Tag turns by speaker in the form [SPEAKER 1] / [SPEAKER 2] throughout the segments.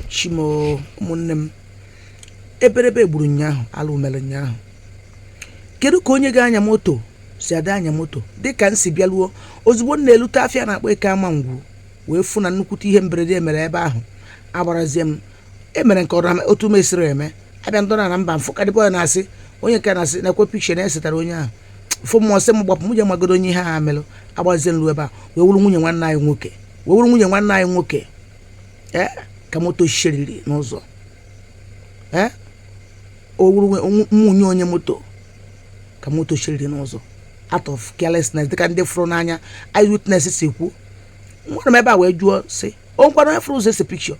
[SPEAKER 1] Chimo ụmụnne eberebe gburu nyaahụ alụ mere nyaahụ kedu ka onye ga-anya moto si ada anya moto dịka nsi bịaluo ozugbo na-elute afịa na-akpọ eke ama ngwu wee fụ na nnukwute ihe mberede mere ebe ahụ agbarazie m emere nke ọrụ otu mesiri eme abịa ndọra na mba mfụkadịbọ na-asị onye nke na-asị na-ekwe pikcha na-esetara onye ahụ fụ mmụọ sị m gbapụ m je magodo onye ihe ha melụ agbazie nlu ebe a wee wuru nwunye nwanne anyị nwoke ka moto shiriri n'ụzọ o wuru nwunye onye moto ka moto shiriri n'ụzọ out of carelessness dịka ndị fụrụ n'anya eyewitness si kwu nwere m ebe a wee jụọ sị o nkwara onye fụrụ ụzọ ese pikchọ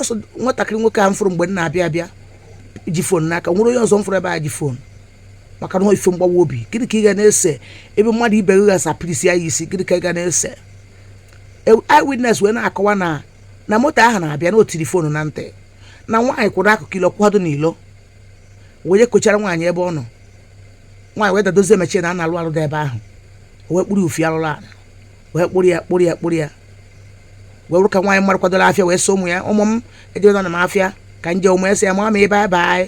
[SPEAKER 1] ọsọ nwatakịrị nwoke ahụ fụrụ mgbe m na-abịa abịa ji fon n'aka nwere onye ọzọ m fụrụ ebe a ji fon maka na ife mgbawa obi gịnị ka ị ga na-ese ebe mmadụ ibe gị gasapirisi ya isi gịnị ka ị ga na-ese eyewitness wee na-akọwa na moto ahụ na-abịa na otiri fonu na ntị na nwaanyị kwụrụ akụkụ ilo kwado n'ilo wee kochara nwaanyị ebe ọ nọ nwaanyị wee dadozie mechie na a na-alụ alụ dị ebe ahụ wee kpụrụ ufi alụrụ ala wee kpụrụ ya wee wụrụ ka nwaanyị mmadụ kwadoro afịa wee so ụmụ ya ụmụ m ejena na m afịa ka nje ụmụ ya sị ya mama ebe ebe anyị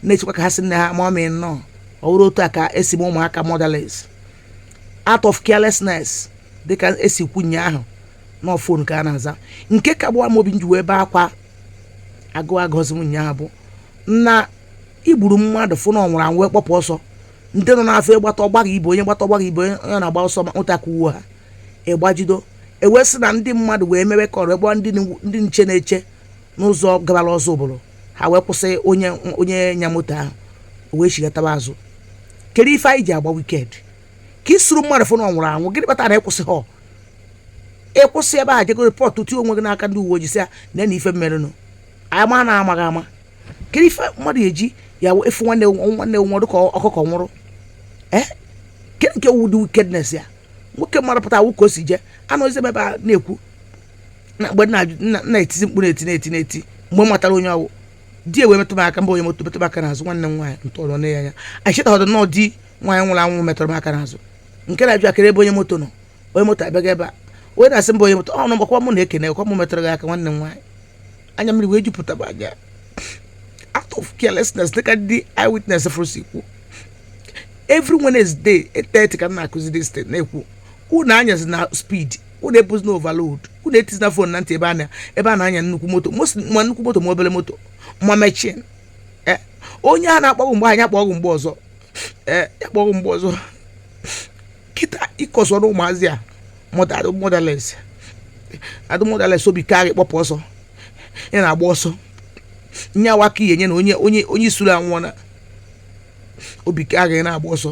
[SPEAKER 1] na-echekwa ka ha sị nne ha mama nnọọ ọ wụrụ otu a ka esi m ụmụaka motherless out of carelessness dịka esi kwu ahụ na fon ka a na-aza nke ka gbawa m obi nji wee ebe akwa agụzi m nyaahụ bụ na igburu mmadụ fụ na ọ nwụrụ anwụ wee kpọpụ ọsọ ndị nọ n'afọ ịgbata ọgbaghị ibe onye onye na-agba ọsọ ma nwata ka uwe ha ịgbajido ewesị na ndị mmadụ wee mewe ka ọrụ ebe ndị nche na-eche n'ụzọ gabara ọzọ obodo ha wee kwụsị onye nya moto ahụ wee chigataba azụ kedu ife anyị ji agba wiked ka isuru mmadụ fụ na ọ nwụrụ anwụ gịnị kpatara na ịkwụsị ha ịkwụsị ebe a jego rịpọtụ tie onwe gị n'aka ndị uwe ojii sị ya na ife mmerenụ ama na amaghị ama kedu ife mmadụ eji ya efu nwanne nwoke ka ọkụkọ nwụrụ kedu nke wudi wickedness ya nwoke mmadụ pụta awụ ka o si je anọzi ebe a na-ekwu na mgbe na-etizi mkpu na-eti mgbe m matara onye ọwụ di wee metụ m aka mba onye moto metụ m aka n'azụ nwanne m nwaanyị ntọrọ na ya anyị chetaghọdụ nọọ di nwaanyị nwụrụ anwụ metụrụ m aka n'azụ nke na-abịa akere ebe onye moto nọ onye moto abịaghị ebe a onye na-asị mba onye moto ọ nọ gbakwa m na-ekene kwa m metụrụ gị aka nwanne m nwaanyị anya mmiri wee jupụta anya out of carelessness dịka ndị eyewitness fụrụ kwu every Wednesday 8:30 ka m na-akụzi dị state na-ekwu unu anyazi na speed unu ebuzi na overload unu etizi na fon na ntị ebe a na-anya nnukwu moto ma nnukwu moto ma obere moto ma mechin onye a na-akpọgụ mgbe anyị akpọgụ mgbe ọzọ ya kpọgụ mgbe ọzọ kịta ịkọsọrọ ụmụazị a motherless obi karị kpọpụ ọsọ ị na-agba ọsọ nye awaka ihe nye na onye isuru anwụọ na obi karị na-agba ọsọ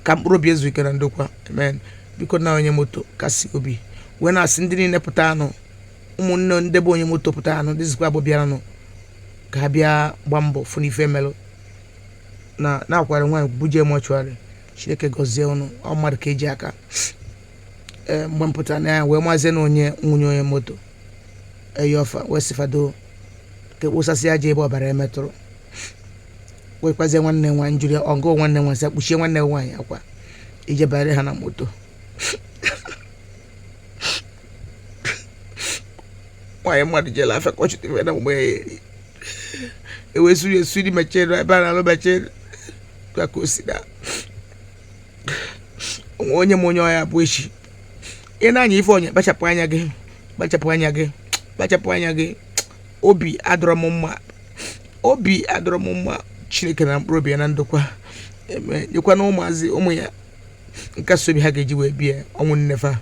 [SPEAKER 1] ka mkpụrụ obi ezu ike na ndokwa amen biko na onye moto kasị obi wee na-asị ndị niile pụta anụ ụmụnne ndị bụ onye moto pụta anụ dịzikwa abụ bịaranụ ka ha bịa gba mbọ fụ n'ife melụ na-akwara nwaanyị buje mọchụarị Chineke gọzie ụnụ ọ mmadụ ka eji aka mgbe m pụtara na ya wee mazie na nwunye onye moto eyofa wee sifado ka kposasị aja ebe ọbara emetụrụ wee kwazie nwanne nwaanyị njụrụ ya ọgụ nwanne nwaanyị sị kpuchie nwanne nwaanyị akwa ije bare ha na moto nwaanyị mmadụ jela afịa kọchụtara na mgbe ya eri ewesuri esuri mechere ebe a na-alụ mechere ka o si na onye m onye ọya bụ echi ị na-anya ife onye kpachapụ anya gị obi adọrọ m mma Chineke na mkpụrụ obi ya na ndokwa nyekwa na ụmụazị ụmụ ya nkasi obi ha ga-eji wee bie ọnwụ nnefa